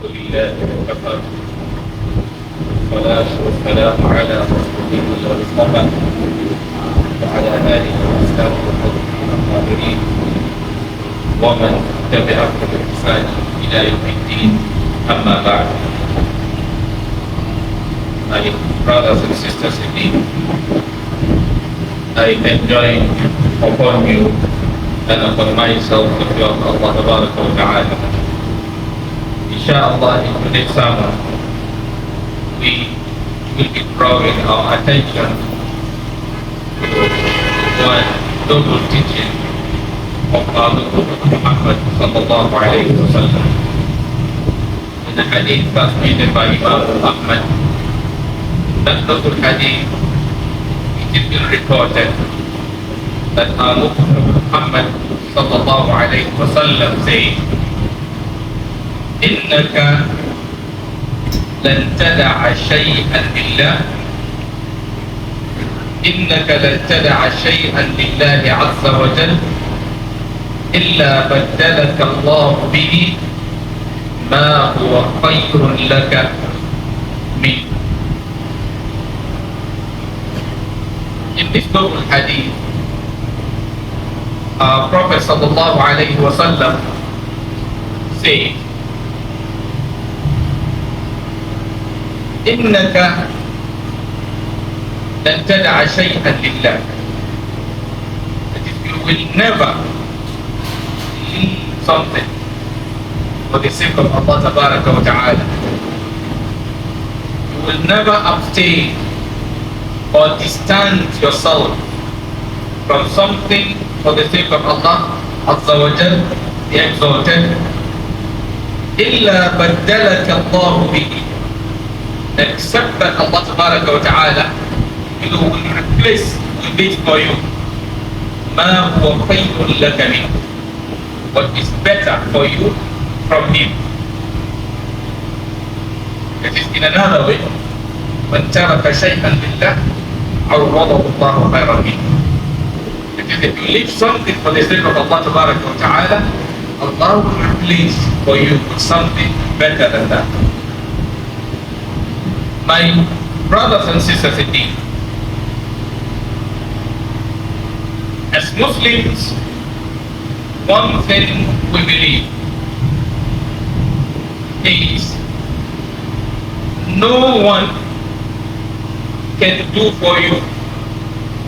لله وكفى والصلاة والسلام على رسوله المصطفى وعلى آله وأصحابه الطاهرين ومن تبعهم بإحسان إلى يوم الدين أما بعد. My brothers and sisters in me, I enjoin upon you and upon myself the fear of Allah Tabaraka wa Ta'ala. Inshallah, in today's sermon, we will be drawing our attention to one noble teaching of our Prophet Muhammad sallallahu alayhi wa sallam. In the hadith transmitted by Imam Ahmad, that noble hadith, it has been reported that our Prophet Muhammad sallallahu alayhi wa sallam said, إنك لن تدع شيئا لله إنك لن تدع شيئا لله عز وجل إلا بدلك الله به ما هو خير لك منه. In this noble hadith, our Prophet sallallahu alayhi wa sallam said, إنك لن تدع شيئا لله. That is, you will never leave something for the sake of Allah Tabaraka wa Ta'ala. You will never abstain or distance yourself from something for the sake of Allah Azza wa Jal, the Exalted. إلا بدلك الله به, except that Allah Tabaraka wa Ta'ala will replace with it for you ما هو خير لك منه, what is better for you from him. It is in another way, من ترك شيئا لله عوضه الله خيرا منه. It is, if you leave something for the sake of Allah Tabaraka wa Ta'ala, Allah will replace for you with something better than that. My brothers and sisters in deen, as Muslims, one thing we believe is no one can do for you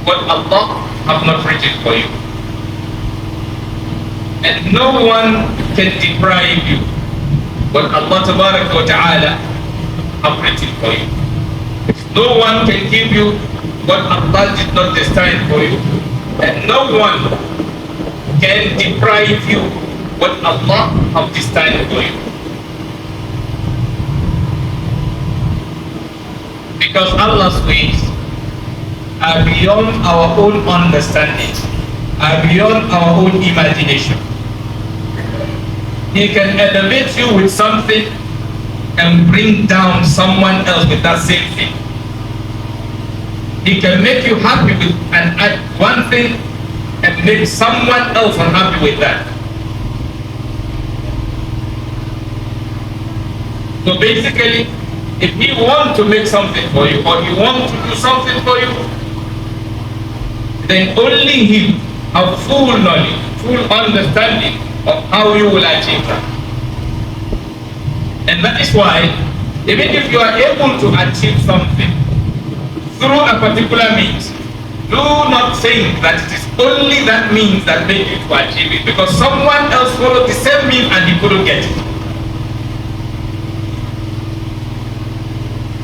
what Allah have not written for you, and no one can deprive you what Allah Tabaraka wa Ta'ala have written for you. No one can give you what Allah did not destine for you, and no one can deprive you what Allah have destined for you. Because Allah's ways are beyond our own understanding, are beyond our own imagination. He can elevate you with something and bring down someone else with that same thing. He can make you happy with and add one thing and make someone else unhappy with that. So basically, if he wants to make something for you or he wants to do something for you, then only him have full knowledge, full understanding of how you will achieve that. And that is why, even if you are able to achieve something through a particular means, do not think that it is only that means that made you to achieve it, because someone else followed the same means and he couldn't get it.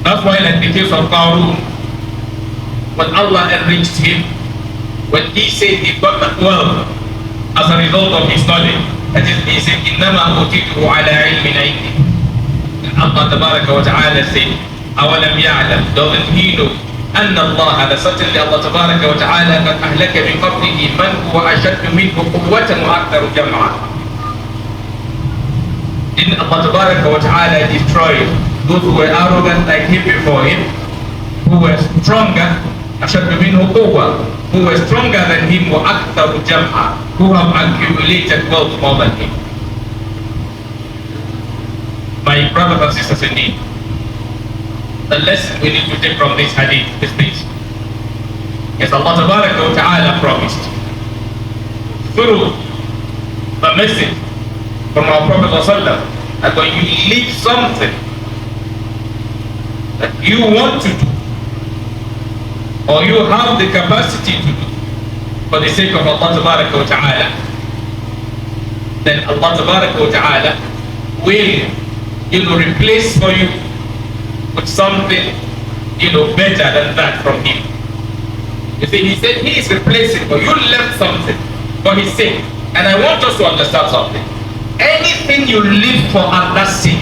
That's why, like the case of Qarun, when Allah enriched him, when he said he got that wealth as a result of his knowledge, that is, he said, إِنَّمَا أُوتِيتُهُ عَلَى عِلْمٍ عِنْدِي. Allah Tabaraka wa Ta'ala said, أَوَلَمْ يَعْلَمْ, doesn't he know, أَنَّ اللَّهَ, that certainly Allah Tabaraka wa Ta'ala قَدْ أَهْلَكَ مِنْ قَبْلِهِ مَنْ هُوَ أَشَدُّ مِنْهُ قُوَّةً وَأَكْثَرُ جَمْعًا. Didn't Allah Tabaraka wa Ta'ala destroy those who were arrogant like him before him, who were stronger, أَشَدُّ مِنْهُ قُوَّةً, who were stronger than him, وَأَكْثَرُ جَمْعًا, who have accumulated wealth more than him. My My brothers and sisters in need, the lesson we need to take from this hadith is this. Yes, Allah Ta'ala promised through a message from our Prophet ﷺ that when you leave something that you want to do or you have the capacity to do for the sake of Allah Ta'ala, then Allah Ta'ala will replace for you with something better than that from Him. You see, He said He is replacing, but you left something for His sake. And I want us to understand something. Anything you leave for Allah's sake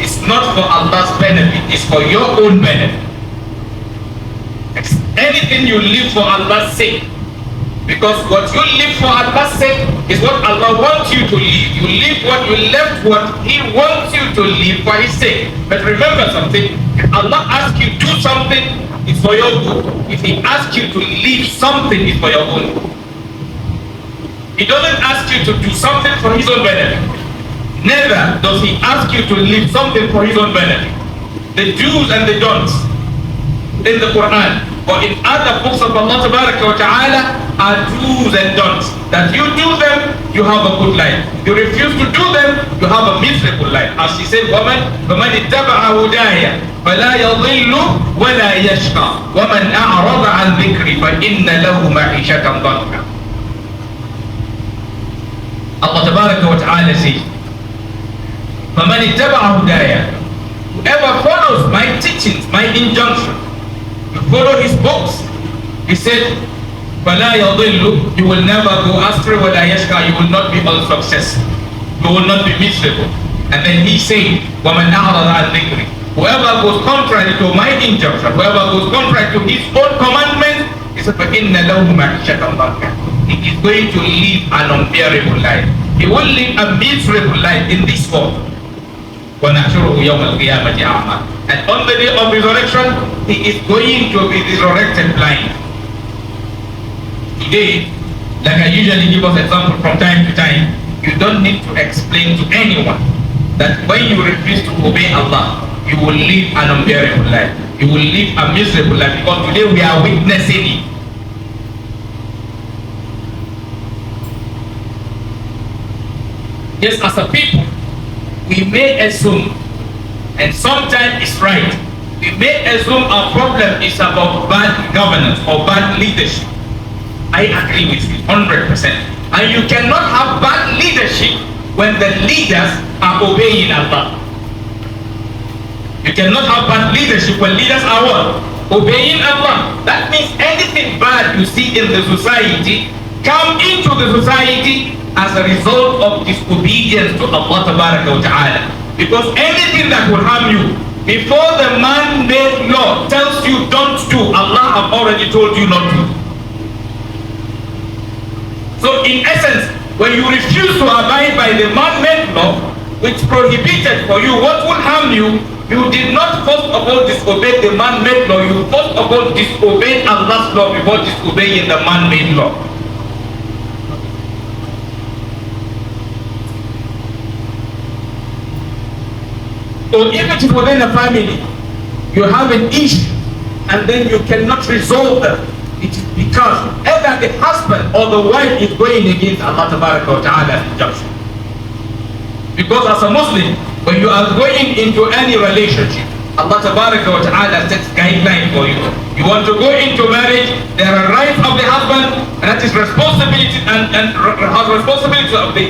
is not for Allah's benefit, it's for your own benefit. Anything you leave for Allah's sake, because what you live for Allah's sake is what Allah wants you to live. You live what you left, what He wants you to live for His sake. But remember something, if Allah asks you to do something, it's for your good. If He asks you to leave something, it's for your own good. He doesn't ask you to do something for His own benefit. Neither does He ask you to leave something for His own benefit. The do's and the don'ts in the Quran or in other books of Allah Ta'ala are do's and don'ts. That you do them, you have a good life. You refuse to do them, you have a miserable life. As He said, وَمَنِ اتَّبَعَ هُدَايَ فَلَا يَضِلُّ وَلَا يَشْقَى وَمَنْ أَعْرَضَ عَنْ ذِكْرِي فَإِنَّ لَهُ مَعِيشَةً ضَنكًا. Allah Ta'ala says, فَمَنِ اتَّبَعَ هُدَايَ, whoever follows my teachings, my injunction, you follow His books, He said, فَلَا يَضِلُّ, you will never go astray, وَلَا يَشْقَى, you will not be unsuccessful, you will not be miserable. And then He said, وَمَنْ أَعْرَضَ عَنْ ذِكْرِي, whoever goes contrary to my injunction, whoever goes contrary to His own commandment, He said, فَإِنَّ لَهُ مَعِيشَةً ضَنكًا, he is going to live an unbearable life. He will live a miserable life in this world. وَنَحْشُرُهُ يَوْمَ الْقِيَامَةِ أَعْمَى, and on the day of resurrection, he is going to be resurrected blind. Today, like I usually give us example from time to time, you don't need to explain to anyone that when you refuse to obey Allah, you will live an unbearable life. You will live a miserable life, because today we are witnessing it. Yes, as a people, we may assume, and sometimes it's right, we may assume our problem is about bad governance or bad leadership. I agree with you 100%. And you cannot have bad leadership when the leaders are obeying Allah. You cannot have bad leadership when leaders are what? Obeying Allah. That means anything bad you see in the society come into the society as a result of disobedience to Allah Ta'ala. Because anything that will harm you, before the man-made law tells you don't do, Allah have already told you not to. So in essence, when you refuse to abide by the man-made law, which prohibited for you what will harm you, you did not first of all disobey the man-made law, you first of all disobeyed Allah's law before disobeying the man-made law. So even if within a family you have an issue and then you cannot resolve them, it is because either the husband or the wife is going against Allah Ta'ala's injunction. Because as a Muslim, when you are going into any relationship, Allah Ta'ala sets guidelines for you. You want to go into marriage, there are rights of the husband, and that is responsibility and responsibility of the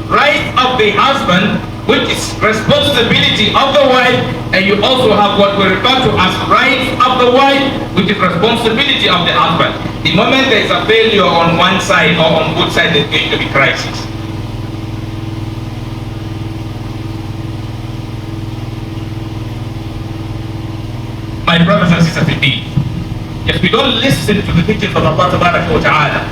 rights of the husband, which is responsibility of the wife, and you also have what we refer to as rights of the wife, which is responsibility of the husband. The moment there is a failure on one side or on both sides, there's going to be crisis. My brothers and sisters in need, if we don't listen to the teachings of Allah Ta'ala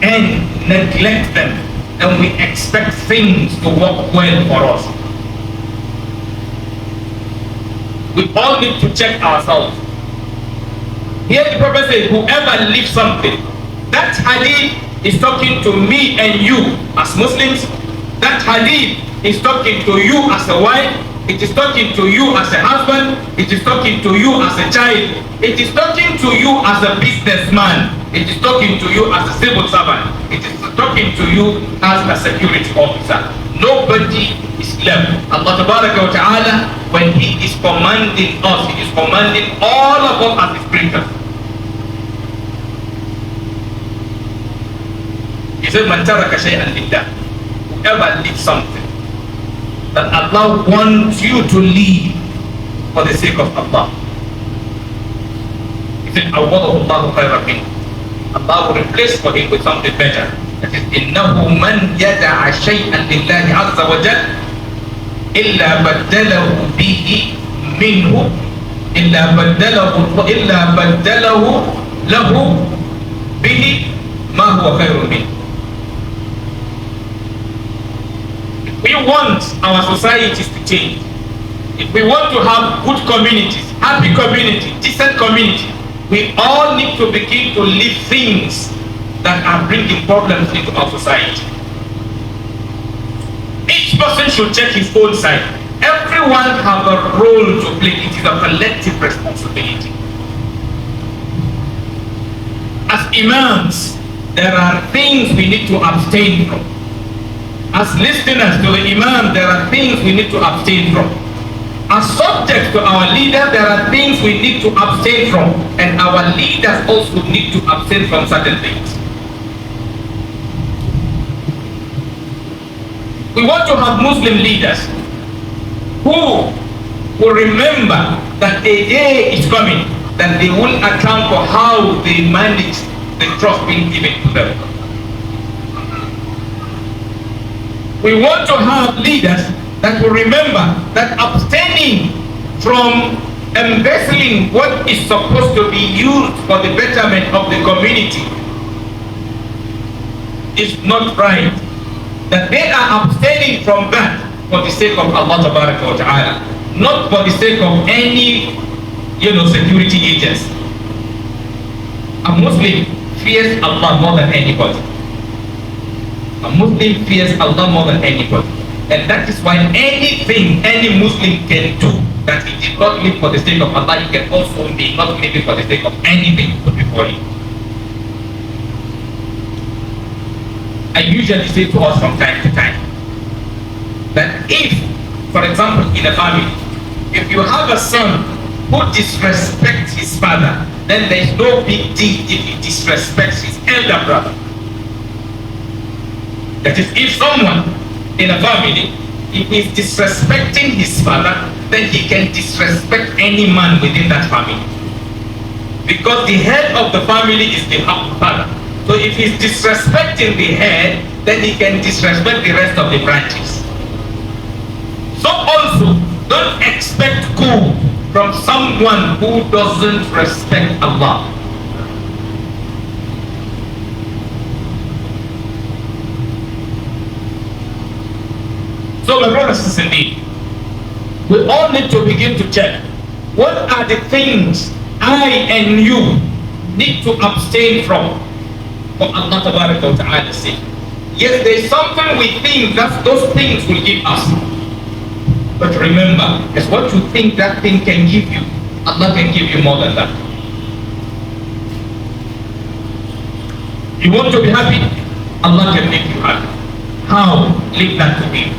and neglect them, then we expect things to work well for us. We all need to check ourselves. Here the Prophet says, whoever leaves something, that hadith is talking to me and you as Muslims. That hadith is talking to you as a wife. It is talking to you as a husband. It is talking to you as a child. It is talking to you as a businessman. It is talking to you as a civil servant. It is talking to you as a security officer. Nobody is left. Allah Ta'ala, when He is commanding us, He is commanding all of us as His creatures. He said, "Man taraka shay'an lillah." Whoever leaves something that Allah wants you to leave for the sake of Allah, He said, "Awadahu Allahu khayran min." Allah will replace for him with something better. That is, إِنَّهُ مَنْ يَدَعَ شَيْئًا لِلَّهِ عَزَّ وَجَلَّ إِلَّا بَدَّلَهُ بِهِ مِنْهُ إِلَّا بَدَّلَهُ لَهُ بِهِ مَا هُوَ خَيْرٌ مِنْهُ. We want our societies to change. If we want to have good communities, happy community, decent community, we all need to begin to leave things that are bringing problems into our society. Each person should check his own side. Everyone has a role to play. It is a collective responsibility. As imams, there are things we need to abstain from. As listeners to the imam, there are things we need to abstain from. As subjects to our leader, there are things we need to abstain from. And our leaders also need to abstain from certain things. We want to have Muslim leaders who will remember that a day is coming that they will account for how they manage the trust being given to them. We want to have leaders that will remember that abstaining from embezzling what is supposed to be used for the betterment of the community is not right. That they are abstaining from that for the sake of Allah Ta'ala, not for the sake of any, security agents. A Muslim fears Allah more than anybody. A Muslim fears Allah more than anybody. And that is why anything any Muslim can do that he did not live for the sake of Allah, he can also be not living for the sake of anything put before him. I usually say to us from time to time that if, for example, in a family, if you have a son who disrespects his father, then there is no big deal if he disrespects his elder brother. That is, if someone in a family, if he is disrespecting his father, then he can disrespect any man within that family. Because the head of the family is the father. So if he's disrespecting the head, then he can disrespect the rest of the branches. So also, don't expect good from someone who doesn't respect Allah. So my brothers and sisters, indeed, we all need to begin to check what are the things I and you need to abstain from for Allah Ta'ala's sake. Yes, there is something we think that those things will give us. But remember, it's what you think that thing can give you. Allah can give you more than that. You want to be happy? Allah can make you happy. How? Leave that to me.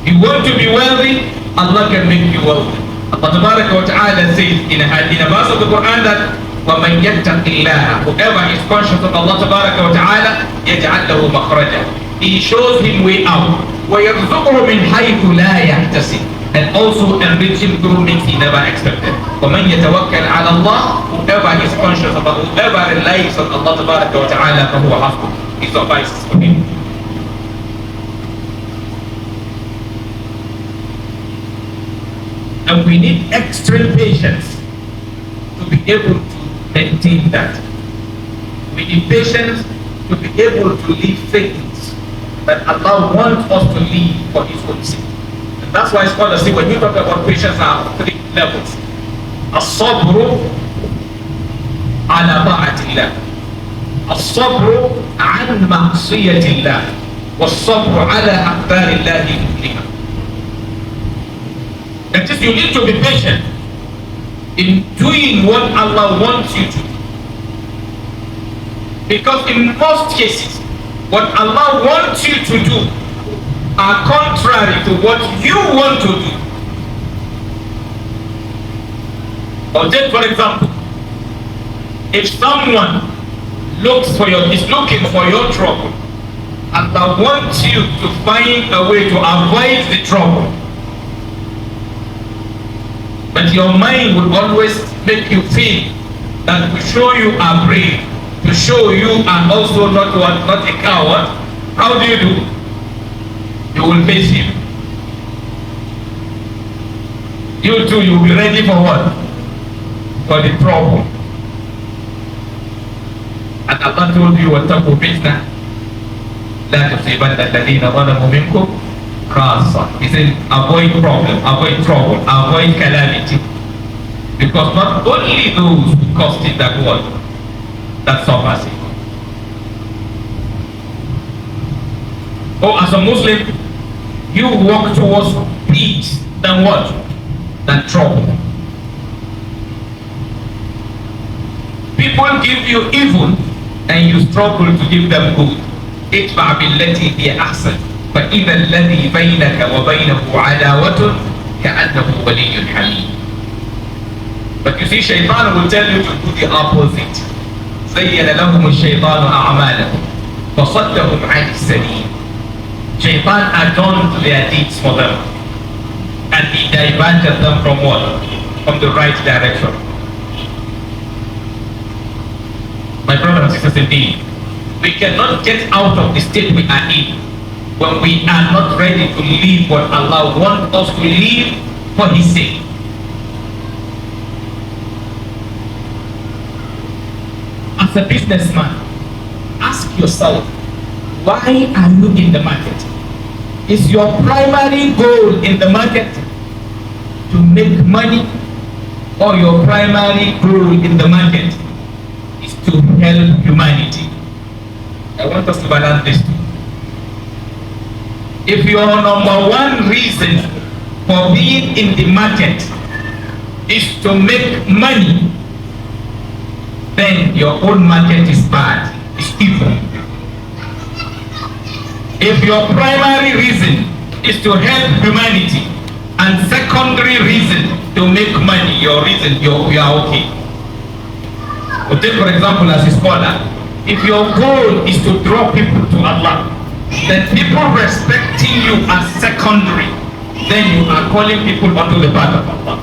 You want to be wealthy? Allah can make you wealthy. Allah Ta'ala says in a verse of the Quran that وَمَنْ يَتَّقِ اللَّهَ, whoever is conscious of Allah Ta'ala, يَجْعَلْ لَهُ مَخْرَجًا, He shows him way out. وَيَرْزُقْهُ مِنْ حَيْثُ لَا يَحْتَسِبُ, and also enrich him through means he never expected. وَمَنْ يَتَوَكَّلْ عَلَى اللَّهِ, whoever is conscious of Allah, whoever relies on Allah Ta'ala, فَهُوَ حَسْبُهُ, He suffices for him. And we need extreme patience to be able to maintain that. We need patience to be able to leave things that Allah wants us to leave for His own sake. And that's why scholars say when you talk about patience, there are 3 levels. As-sabru ala ta'atillah, as-sabru an ma'siyatillah, was-sabru ala aqdarillahi mu'liha. means you need to be patient in doing what Allah wants you to. Because in most cases, what Allah wants you to do are contrary to what you want to do. Or take for example, if someone is looking for your trouble, Allah wants you to find a way to avoid the trouble. But your mind will always make you feel that to show you are brave, to show you are also not a coward. How do? You will face him. You too, you will be ready for what? For the trouble. And Allah told you, وَاتَّقُوا فِتْنَةً لَا تُصِيبَنَّ الَّذِينَ ظَلَمُوا مِنكُمْ خَاصَّةً. He said, avoid problem, avoid trouble, avoid calamity. Because not only those who caused it that suffers it. Oh, as a Muslim, you walk towards peace than what? Than trouble. People give you evil and you struggle to give them good. ادفع بالتي هي أحسن فإذا الذي بينك وبينه عداوة كأنه ولي حميم. But you see, Shaitan will tell you to do the opposite. زين لهم الشيطان أعمالهم فصدهم عن السبيل. Shaitan adorned their deeds for them and he diverted them from what? From the right direction. My brothers and sisters, indeed, we cannot get out of the state we are in when we are not ready to live what Allah wants us to live for His sake. As a businessman, ask yourself, why are you in the market? Is your primary goal in the market to make money, or your primary goal in the market is to help humanity? I want us to balance this. If your number one reason for being in the market is to make money, then your own market is bad, is evil. If your primary reason is to help humanity and secondary reason to make money, you are okay. But take for example as a scholar, if your goal is to draw people to Allah, then people respecting you as secondary, then you are calling people onto the path of Allah.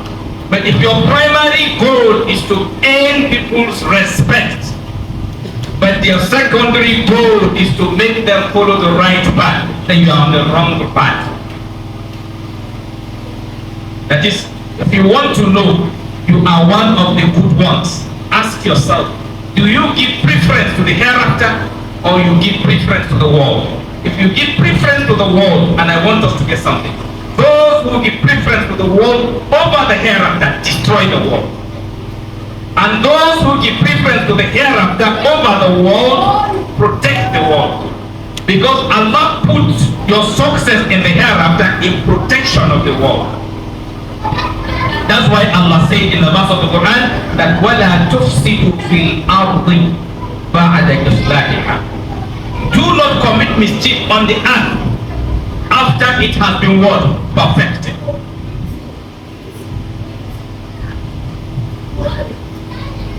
But if your primary goal is to earn people's respect, but your secondary goal is to make them follow the right path, then you are on the wrong path. That is, if you want to know you are one of the good ones, ask yourself, do you give preference to the hereafter or you give preference to the world? If you give preference to the world, and I want us to get something, those who give preference to the world over the hereafter destroy the world. And those who give preference to the hereafter over the world protect the world. Because Allah puts your success in the hereafter in protection of the world. That's why Allah said in the verse of the Quran that وَلَا تُفْسِدُوا فِي الْأَرْضِ بَعْدَ إِصْلَاحِهَا. Do not commit mischief on the earth after it has been what? Perfected.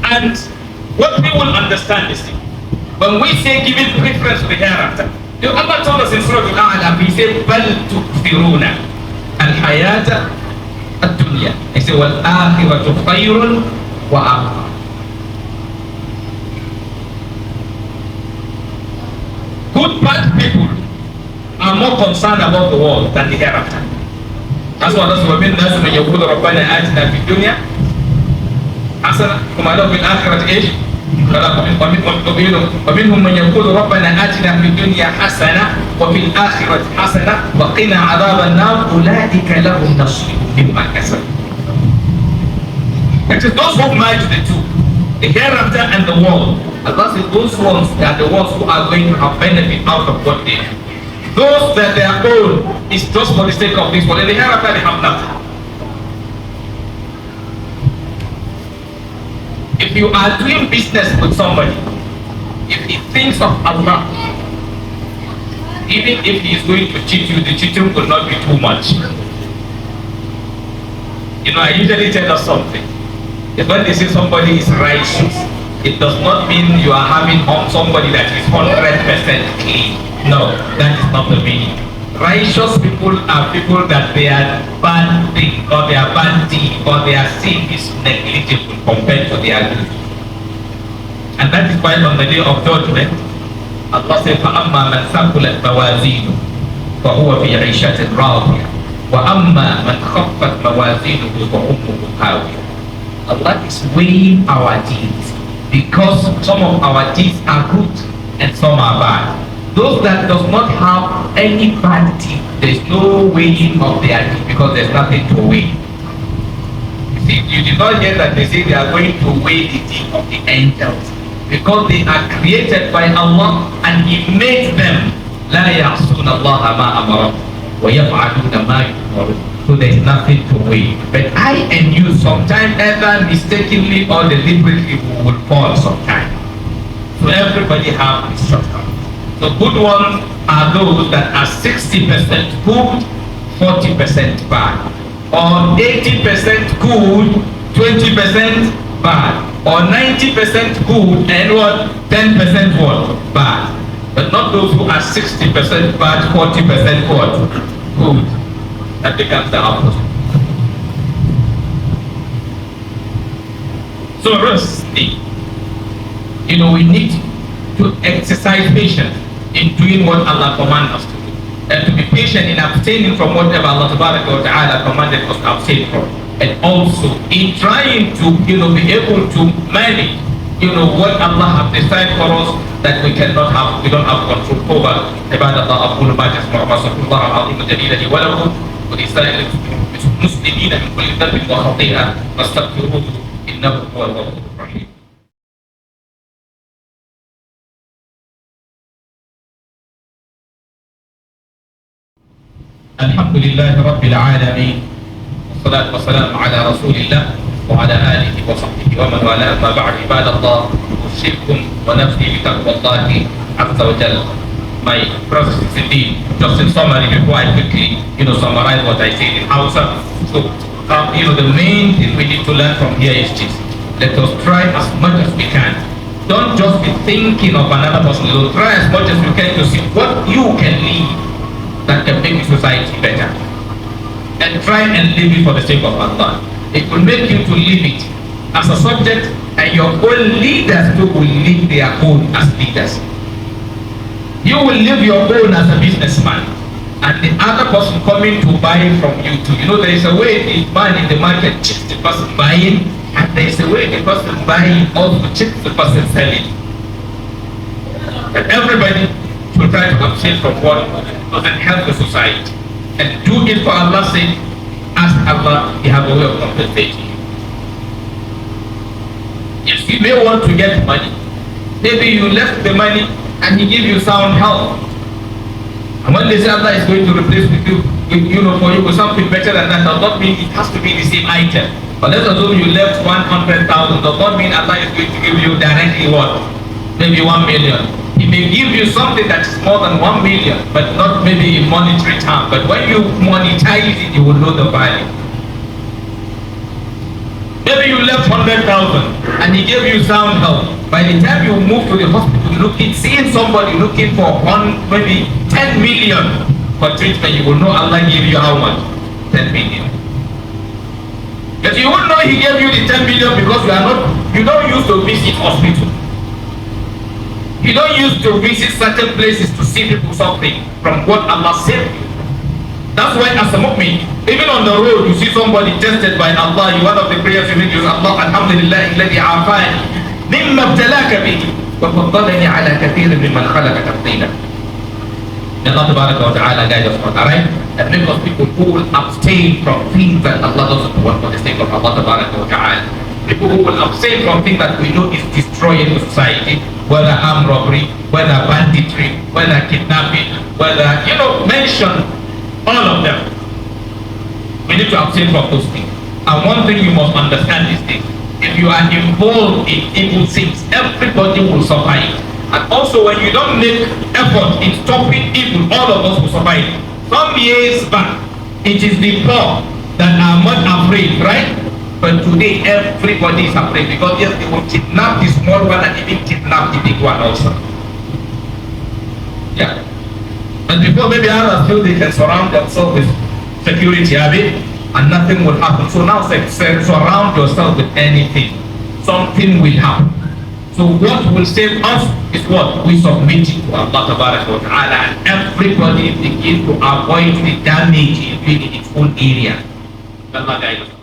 And what we will understand is when we say giving preference to the hereafter, Allah told us in Surah Al-A'la, He said بَلْ تُكْثِرُونَ الْحَيَاةَ الدنيا. He said وَالْآخِرَةُ خَيْرٌ وَأَبْقَى. Good bad people are more concerned about the world than the hereafter. That's why وَمِنْ النَّاسِ مَنْ يَقُولُ رَبَّنَا آتِنَا فِي الدُّنْيا حسنة وما له في الآخرة إيش؟ ومنهم من يقول ربنا آتنا في الدنيا حسنة وفي الآخرة حسنة وقنا عذاب النار أولئك لهم نصيب مما كسبوا. It is those who merge the two, the hereafter and the world. Allah says those ones are the ones who are going to have benefit out of what they do. Those that their goal is just for the sake of this world, in the hereafter they have nothing. If you are doing business with somebody, if he thinks of Allah, even if he is going to cheat you, the cheating will not be too much. You know, I usually tell us something. If when they say somebody is righteous, it does not mean you are having somebody that is 100% clean. No, that is not the meaning. Righteous people are people that their bad thing or their bad deed or their sin is negligible compared to their good. And that is why on the day of judgment, Allah says, فَأَمَّا مَنْ ثَقُلَتْ مَوَازِينُهُ فَهُوَ فِي عِيشَةٍ رَاضِيَةٍ وَأَمَّا مَنْ خَفَّتْ مَوَازِينُهُ فَأُمُّهُ هَاوِيَةٌ. Allah is weighing our deeds because some of our deeds are good and some are bad. Those that does not have any bad deed, there is no weighing of their deed because there's nothing to weigh. You see, you did not hear that they say they are going to weigh the deed of the angels because they are created by Allah and He made them. لا يعصون الله ما أمرهم ويفعلون ما يؤمرون. So there is nothing to weigh. But I and you sometimes either mistakenly or deliberately we will fall sometimes. So everybody have this shortcut. The good ones are those that are 60% good, 40% bad, or 80% good, 20% bad, or 90% good and what 10% what bad. But not those who are 60% bad, 40% what good. That becomes the opposite. So firstly, you know, we need to exercise patience in doing what Allah commands us to do, and to be patient in abstaining from whatever Allah Ta'ala commanded us to abstain from, and also in trying to, you know, be able to manage, you know, what Allah has decided for us that we cannot have, we don't have control over. عباد الله أقول ما تسمعون وأستغفر الله العظيم الجليل لي ولكم ولسائر المسلمين من كل ذنب وخطيئة فاستغفروه إنه هو الغفور الرحيم. الحمد لله رب العالمين والصلاة والسلام على رسول الله وعلى آله وصحبه ومن والاه. أما بعد عباد الله أوصيكم ونفسي بتقوى الله عز وجل. My brothers and sisters, just in summary before I quickly, you know, summarize what I said in Hausa. So, you know, the main thing we need to learn from here is this: let us try as much as we can. Don't just be thinking of another person. Try as much as you can to see what you can leave that can make society better, and try and live it for the sake of Allah. It will make you to live it as a subject, and your own leaders too will live their own as leaders. You will live your own as a businessman, and the other person coming to buy from you too. You know, there is a way the man in the market cheats the person buying, and there is a way the person buying also cheats the person selling. And everybody should try to abstain from what doesn't help the society, and do it for Allah's sake. Ask Allah, He has a way of compensating you. Yes, you may want to get money. Maybe you left the money and He give you sound health. And when they say Allah is going to replace with you, you know, for you with something better than that, does not mean it has to be the same item. But let's assume you left 100,000, does not mean Allah is going to give you directly what? Maybe 1 million. He may give you something that is more than 1 million, but not maybe in monetary terms. But when you monetize it, you will know the value. Maybe you left 100,000 and He gave you sound health. By the time you move to the hospital, seeing somebody looking for maybe 10 million for treatment, you will know Allah gave you how much? 10 million. But you won't know He gave you the 10 million because you don't used to visit hospital. You don't use to visit certain places to see people suffering from what Allah said. That's why as a mu'min, even on the road, you see somebody tested by Allah, one of the prayers you make is Allah, Alhamdulillah, alladhi afani, mimma ibtalaka bihi, wa faddalani ala kathirin mimman khalaqa tafdila. May Allah wa ta'ala guide us on, alright? And make us people who will abstain from things that Allah doesn't want for the sake of Allah wa ta'ala. People who will abstain from things that we know is destroying the society, whether armed robbery, whether banditry, whether kidnapping, whether, you know, mention all of them. We need to abstain from those things. And one thing you must understand is this: if if you are involved in evil things, everybody will suffer it. And also, when you don't make effort in stopping evil, all of us will suffer it. Some years back, it is the poor that are not afraid, right? But today, everybody is afraid because yes, they will kidnap the small one and even kidnap the big one also. Yeah. And before, maybe others feel they can surround themselves with security, and nothing will happen. So now, surround yourself with anything. Something will happen. So what will save us is what? We submit it to Allah Ta'ala, and everybody begin to avoid the damage in its own area. Allah guide us.